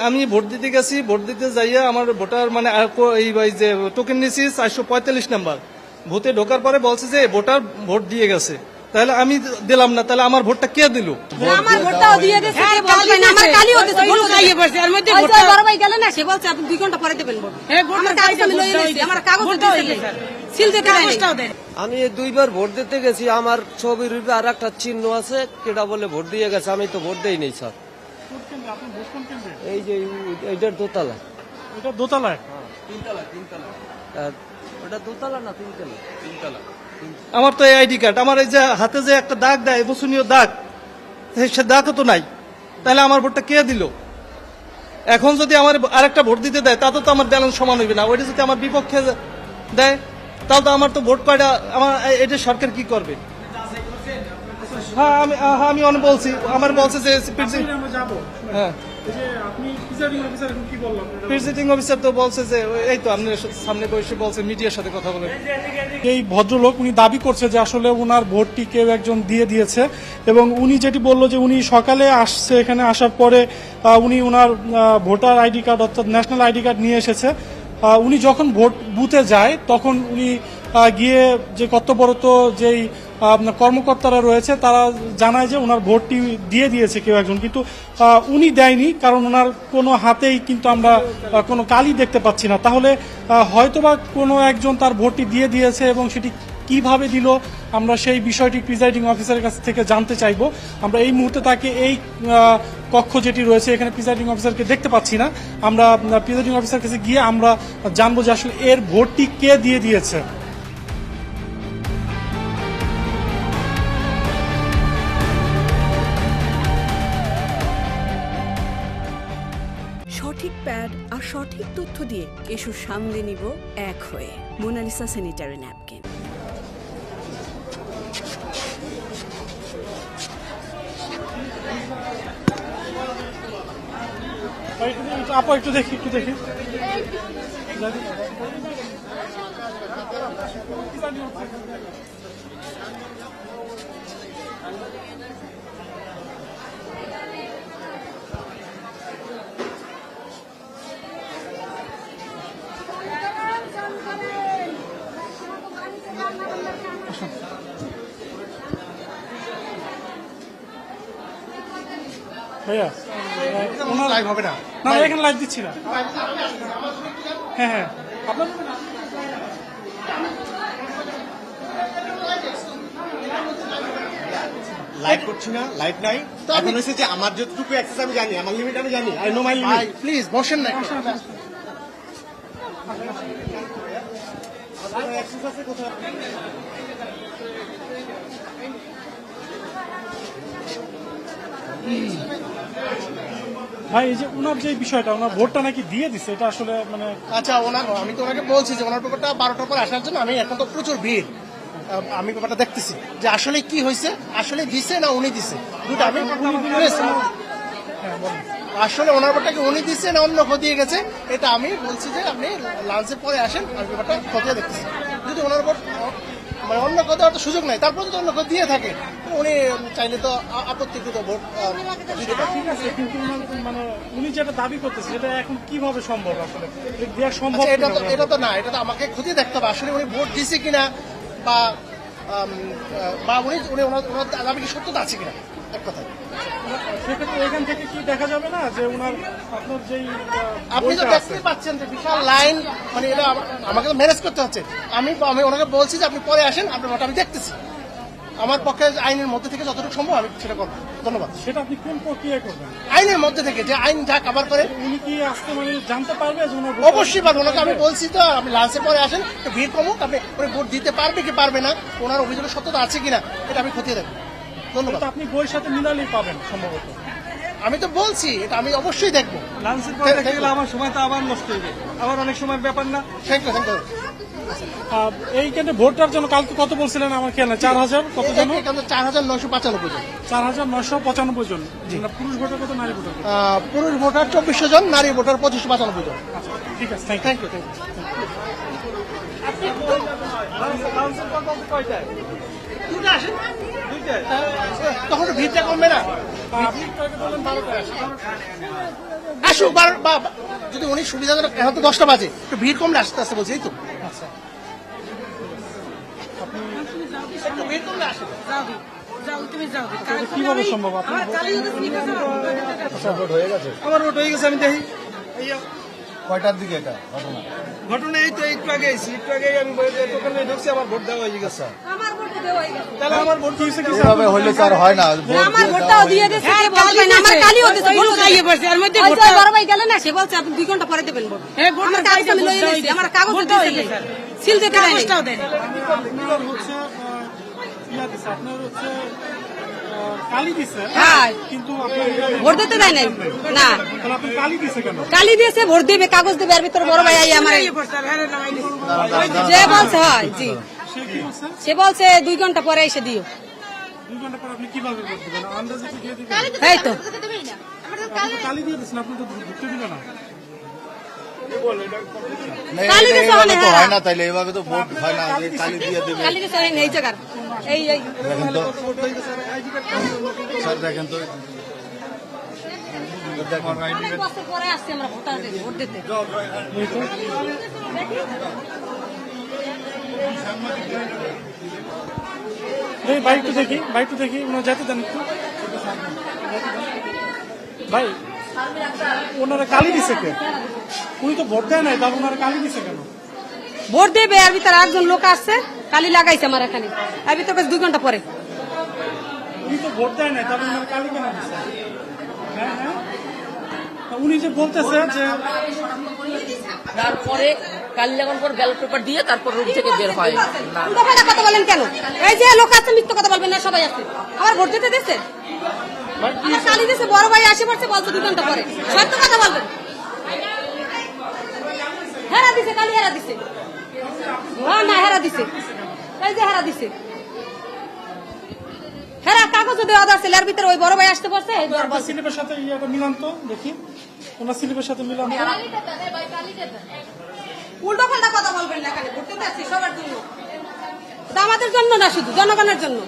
আমি ভোট দিতে গেছি, ভোট দিতে যাইয়া আমার ভোটার মানে এই যে টোকেন নিয়েছি 445 নাম্বার। ভোটে ঢোকার পরে বলছে যে ভোটার ভোট দিয়ে গেছে, তাহলে আমি দিলাম না, তাহলে আমার ভোটটা কে দিল? আমার ভোটটাও দিয়ে দিয়েছে, কে বলবে না, আমার কালিও দিয়েছে, ভোট খাইয়ে পড়ছে। এর মধ্যে ভোটটা বড় ভাই গেল না, সে বলছে আপনি 2 ঘন্টা পরে দেবেন ভোট। আমার কাগজ আমি লইয়ে নিয়েছি, আমার কাগজ দিয়েছে, সিল দিতে দেয়। আমি 2বার ভোট দিতে গেছি, আমার ছবির উপরে আর একটা চিহ্ন আছে, কেটা বলে ভোট দিয়ে গেছে, আমি তো ভোট দেই নাই স্যার। এই যে এইটার দোতলা। এটা দোতলায়? ওটা দোতলা না তিনতলা? তিনতলা। আমার তো এই আইডি কার্ড, আমার এই যে হাতে যে একটা দাগ দেয়, বসনীয় দাগ, সে দাগও তো নাই, তাহলে আমার ভোটটা কে দিল? এখন যদি আমার আরেকটা ভোট দিতে দেয়, তাতে তো আমার ব্যালেন্স সমান হইবে না। ওইটা যদি আমার বিপক্ষে দেয়, তাহলে তো আমার তো ভোট কয়টা, আমার এটা সরকার কি করবে? হ্যাঁ, আমি অনেক বলছি, আমার বলছে যে হ্যাঁ প্রিজাইডিং অফিসার তো বলছে যে এই তো আপনার সামনে বসে বলছে, মিডিয়ার সাথে কথা বলে। এই ভদ্রলোক উনি দাবি করছে যে আসলে ওনার ভোটটি কেউ একজন দিয়ে দিয়েছে, এবং উনি যেটি বললো যে উনি সকালে আসছে, এখানে আসার পরে উনি ওনার ভোটার আইডি কার্ড অর্থাৎ ন্যাশনাল আইডি কার্ড নিয়ে এসেছে। উনি যখন ভোট বুথে যায় তখন উনি গিয়ে যে কর্তব্যরত যেই কর্মকর্তারা রয়েছে তারা জানায় যে ওনার ভোটটি দিয়ে দিয়েছে কেউ একজন, কিন্তু উনি দেয়নি, কারণ ওনার কোনো হাতেই কিন্তু আমরা কোনো কালি দেখতে পাচ্ছি না। তাহলে হয়তোবা কোনো একজন তার ভোটটি দিয়ে দিয়েছে, এবং সেটি কিভাবে দিল আমরা সেই বিষয়টি প্রিজাইডিং অফিসারের কাছ থেকে জানতে চাইব। আমরা এই মুহূর্তে তাকে এই কক্ষ যেটি রয়েছে এখানে প্রিজাইডিং অফিসারকে দেখতে পাচ্ছি না। আমরা প্রিজাইডিং অফিসার কাছে গিয়ে আমরা জানবো যে আসলে এর ভোটটি কে দিয়ে দিয়েছে। সঠিক প্যাড আর সঠিক তথ্য দিয়ে এসব সামলে নিব এক হয়ে। Monalisa sanitary napkin. আপা একটু দেখি, ভাইয়া লাইভ হবে না, না এখানে লাইভ দিচ্ছি না। হ্যাঁ আপনার লাইভ করছি না, লাইভ নাই। এখন হয়েছে যে আমার যতটুকু অ্যাক্সেস আমি জানি, আমার লিমিট আমি জানি, I know my limit. Please বসেন না। অ্যাক্সেস আছে কোথায়? ভাই এই যে ওনার যে বিষয়টা, ওনার ভোটটা নাকি দিয়ে দিচ্ছে, এটা আসলে মানে আচ্ছা, আমি তো ওনাকে বলছি যে ওনার ব্যাপারটা 12টার পর আসার জন্য। আমি এখন তো প্রচুর ভিড়, আমি ব্যাপারটা দেখতেছি যে আসলে কি হয়েছে, আসলে দিছে না উনি দিছে, দুটো আমি আসলে ওনার ব্যাপারটাকে উনি দিচ্ছে না অন্য খতিয়ে গেছে, এটা আমি বলছি যে আপনি লাঞ্চের পরে আসেন, আমি ব্যাপারটা খতিয়ে দেখতেছি। যদি ওনার ভোট মানে অন্য কথা তো সুযোগ নাই, তারপর যদি অন্য কথা দিয়ে থাকে উনি চাইলে তো আপত্তিকৃত ভোট দিতে পারেন। ঠিক আছে, কিন্তু মানে উনি যেটা দাবি করতেছে এটা এখন কিভাবে সম্ভব? আসলে দেওয়া সম্ভব? এটা তো না, এটা তো আমাকে খতিয়ে দেখতে হবে আসলে উনি ভোট দিছে কিনা, বা উনি ওনার দাবি কি সত্যতা আছে কিনা, এক কথা। সেক্ষেত্রে এখান থেকে কি দেখা যাবে না যে ওনার আপনার যেই আপনি তো দেখতেই পাচ্ছেন যে বিশাল লাইন, মানে এটা আমাকে তো ম্যানেজ করতে হচ্ছে। আমি ওনাকে বলছি যে আপনি পরে আসেন, আপনার ভোট আমি দেখতেছি। আমার পক্ষে আইনের মধ্যে থেকে যতটুকু সম্ভব আমি সেটা করবো। ধন্যবাদ। সেটা আপনি কোন প্রক্রিয়া করবেন? আইনের মধ্যে থেকে, যে আইন যা কভার করে। উনি কি আসতে মানে জানতে পারবে যে ওনার অবশ্যই পারবো। ওনাকে আমি বলছি তো আপনি লাঞ্চের পরে আসেন, ভিড় কমুক, আপনি উনি ভোট দিতে পারবে কি পারবে না, ওনার অভিযোগের সত্যতা আছে কিনা এটা আমি খতিয়ে দেখবো। ধন্যবাদ। আপনি বইয়ের সাথে মিলালেই পাবেন সম্ভবত। আমি তো বলছি এটা আমি অবশ্যই দেখবো। লাঞ্চের পরে দেখতে গেলে আমার সময় তো আবার নষ্ট হয়ে যায়, আবার অনেক সময় ব্যাপার না। Thank you. এইখানে ভোটটার জন্য কালকে কত বলছিলেন আমার খেয়াল নাই? 4000 কত জন? 4995 জন। 4995 জন। পুরুষ ভোটার কত, নারী ভোটার কত? পুরুষ ভোটার 2400 জন, নারী ভোটার 2595 জন। আচ্ছা ঠিক আছে, থ্যাংক ইউ। তখন ভিড়টা কমবে না? আপনি বলেন 12টায় আসেন। আসুক যদি উনি সুবিধাজনক, এখন তো 10টা বাজে, একটু ভিড় কমলে আসতে আসতে বলছি, এই তো আচ্ছা একটু ভিড় কমলে আসে। কিভাবে সম্ভব আপনার আমার ভোট হয়ে গেছে, আমি দেখি এই কয়টার দিকে এটা ঘটনা? ঘটনা এই তো একটু আগে আইছি, একটু আগে আমি দোকানে ঢুকছি, আমার ভোট দেওয়া হয়ে গেছে। আমার ভোটটা দেওয়া হয়ে গেছে। তাহলে আমার ভোট হয়েছে কি? এভাবে হইলে তো আর হয় না। আমার ভোটটাও দিয়ে দিয়েছে, কে বলবে না, আমার কালিও দিয়েছে, ভোট খাইয়ে পড়ছে, এর মধ্যে ভোটটা বড় ভাই গেলে না, সে বলছে আপনি 2 ঘন্টা পরে দেবেন ভোট। আমার কাগজ আমি লইয়ে নিয়েছি, আমার কাগজ দিয়েছে, সিল দিতে দেয় নাই। আপনার হচ্ছে ইয়া দিছে, আপনার হচ্ছে কালি দিছে, হ্যাঁ। কিন্তু আপনার ভোট দিতে দেয় নাই না, তাহলে আপনি কালি দিছে কেন? কালি দিয়েছে, ভোট দিবে, কাগজ দিবে, এর ভিতরে বড় ভাই আই আমার যে বলছে হয় জি, সে কি বলছে? সে বলছে 2 ঘন্টা পরে এসে দিও। 2 ঘন্টা পর আপনি কিভাবে ভোট দিবেন? আন্দাজে কি দিয়ে দিবেন? এই তো আপনি তো কালি দিয়ে দিচ্ছেন, আপনি তো ঢুকতে দিবেন না। কালি দিছে এভাবে তো হ্যাঁ। হয় না, তাইলে এভাবে তো ভোট হয় না যে কালি দিয়ে দেবে। কালি দিছে এই জায়গার এই দেখেন তো স্যার, দেখেন তো অনেক বছর পরে আসছে আমরা ভোট দিতে। এই বাইকটা দেখি, বাইকটা দেখি, ওনারা যেতে দেন একটু। ভাই ওনারা কালি দিছে কে? উনি তো ভোট দেয় নাই, তাহলে ওনারা কালি দিছে কেন? ভোট দেবে, এর ভিতরে একজন লোক আসছে, কালি লাগাইছে আমার এখানে, এর ভিতরে 2 ঘন্টা পরে। উনি তো ভোট দেয় নাই, তাহলে ওনারা কালি কেন দিছে? হ্যাঁ হ্যাঁ, তা উনি যে বলতেছে যে তারপরে কালি লাগানোর পর ব্যালট পেপার দিয়ে তারপর রুম থেকে বের হয়। উল্টোপাল্টা কথা বলেন কেন? এই যে লোক আছে মিথ্যা কথা বলবেন না, সবাই আছে। আমার ভোট দিতে দিচ্ছে, আমার কালি দিচ্ছে, বড় ভাই আসে পড়ছে, বলছে 2 ঘন্টা পরে, সত্য কথা বলবেন। হেরা দিছে, কালি হেরা দিছে, হ্যাঁ না হেরা দিছে, এই যে হেরা দিছে, হেরা কাগজ দেওয়া আছে, এর ভিতরে ওই বড় ভাই আসতে পড়ছে, এই বড় আপনার স্লিপের সাথে ইয়েটা মিলান তো দেখি, ওনার স্লিপের সাথে মিলান তো। উল্টো পাল্টা কথা বলবেন না, এখানে ভোট দিতে আসছি সবার জন্য, এটা আমাদের জন্য না, শুধু জনগণের জন্য।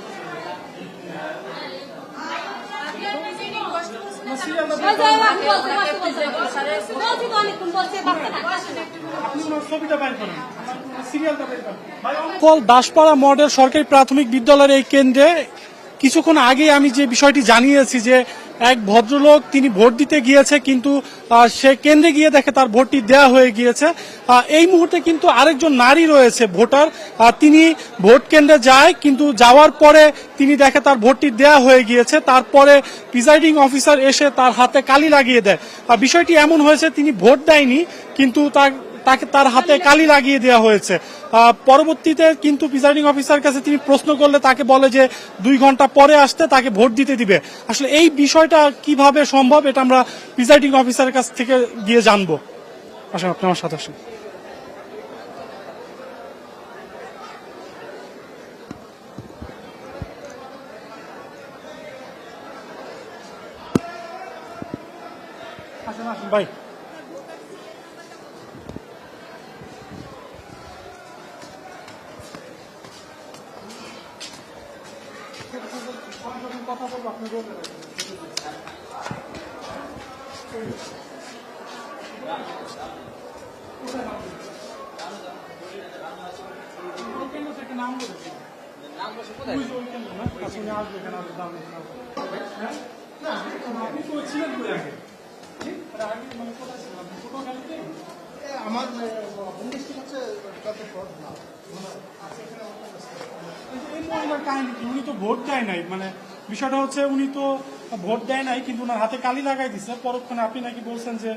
দাসপাড়া মডেল সরকারি প্রাথমিক বিদ্যালয়ের এই কেন্দ্রে কিছুক্ষণ আগে আমি যে বিষয়টি জানিয়েছি যে এক ভদ্রলোক তিনি ভোট দিতে গিয়েছে, কিন্তু সে কেন্দ্রে গিয়ে দেখে তার ভোটটি দেয়া হয়ে গিয়েছে। এই মুহূর্তে কিন্তু আরেকজন নারী রয়েছে ভোটার, তিনি ভোট কেন্দ্রে যায়, কিন্তু যাওয়ার পরে তিনি দেখে তার ভোটটি দেয়া হয়ে গিয়েছে। তারপরে প্রিসাইডিং অফিসার এসে তার হাতে কালি লাগিয়ে দেয়। বিষয়টি এমন হয়েছে, তিনি ভোট দেয়নি, কিন্তু তাকে তার হাতে কালি লাগিয়ে দেওয়া হয়েছে। পরবর্তীতে কিন্তু প্রিসাইডিং অফিসার কাছে তিনি প্রশ্ন করলে তাকে বলে যে 2 ঘন্টা পরে আসতে তাকে ভোট দিতে দিবে। আসলে এই বিষয়টা কিভাবে সম্ভব, এটা আমরা প্রিসাইডিং অফিসারের কাছ থেকে গিয়ে জানবো। আসলে আপনি আমার সাথে আসেন। ভাই কথা বলবো, আপনি বলবেন। নাম বলেছি, আসবে এখানে, আপনি তো ছিলেন আগে, মানে কোথায় ছিলেন আপনি? ছোট গাড়িতে আমার হচ্ছে এই মহিলার কাহিনী কি? উনি তো ভোট দেয় নাই, মানে বিষয়টা হচ্ছে উনি তো ভোট দেয় নাই, কিন্তু ওনার হাতে কালি লাগাই দিচ্ছে। পরক্ষণে আপনি নাকি বলছেন যে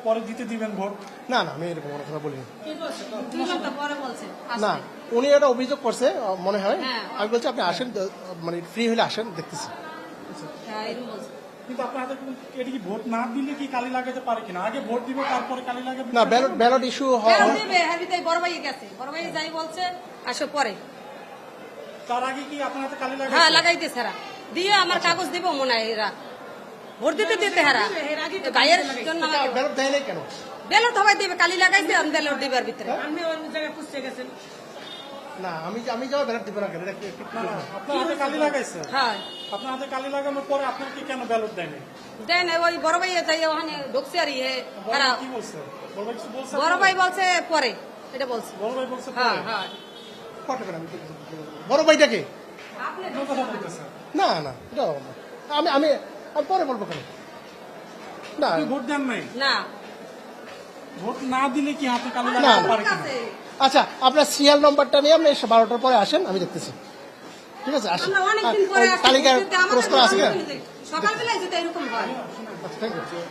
পরে দিতে দিবেন ভোট। না না, আমি এরকম কোনো কথা বলিনি। 2 ঘন্টা পরে বলছে না, উনি একটা অভিযোগ করছে মনে হয়। হ্যাঁ। আমি বলছি আপনি আসেন, মানে ফ্রি হলে আসেন, দেখতেছি। হ্যাঁ এরকম বলছে। কিন্তু আপনার হাতে এটা কি ভোট না দিলে কি কালি লাগাতে পারে কিনা? আগে ভোট দিবে তারপরে কালি লাগাবে? না, ব্যালট ইস্যু হয়। কেন দেবে? হ্যাঁ ভিতরে বড় ভাই গেছে, বড় ভাই যাই বলছে আসো পরে। তার আগে কি আপনার হাতে কালি লাগাবে? হ্যাঁ লাগাইতেছে হেরা, দিয়ে আমার কাগজ দিব মনে হয় এরা ভোট দিতে দিতে হেরা ভাইয়ের জন্য ব্যালট দেয় নাই কেন? ব্যালট হবাই দিবে, কালি লাগাইছে, আমি ব্যালট দিবার ভিতরে না আমি যাওয়া ব্যালট দিব না কেন এটা আপনার হাতে কালি লাগাইছে, হ্যাঁ আপনার হাতে কালি লাগানোর পরে আপনাকে কেন ব্যালট দেয়নি? দেন ওই বড় ভাই যাই ওখানে ঢুকছে আর ইয়ে তারা কি বলছে? বড় ভাই কিছু বলছে? বড় ভাই বলছে পরে এটা বলছে বড় ভাই বলছে হ্যাঁ পরে। হ্যাঁ কটা করে আমি বড় ভাইটাকে আপনার কথা বলতেছে। না না এটা হবে না। আমি আমি আমি পরে বলবো কেন না আপনি ভোট দেন নাই? না ভোট না দিলে কি হাতে কালি না, লাগাতে না। পারে কিনা? আচ্ছা আপনার সিরিয়াল নাম্বারটা নিয়ে আপনি 12টার পরে আসেন, আমি দেখতেছি। ঠিক আছে আসেন। আমরা অনেকদিন পরে তালিকার আসছি, আমাদের পুরস্কার আছে কিনা? সকালবেলায় যেটা এরকম হয় আচ্ছা থ্যাংক ইউ।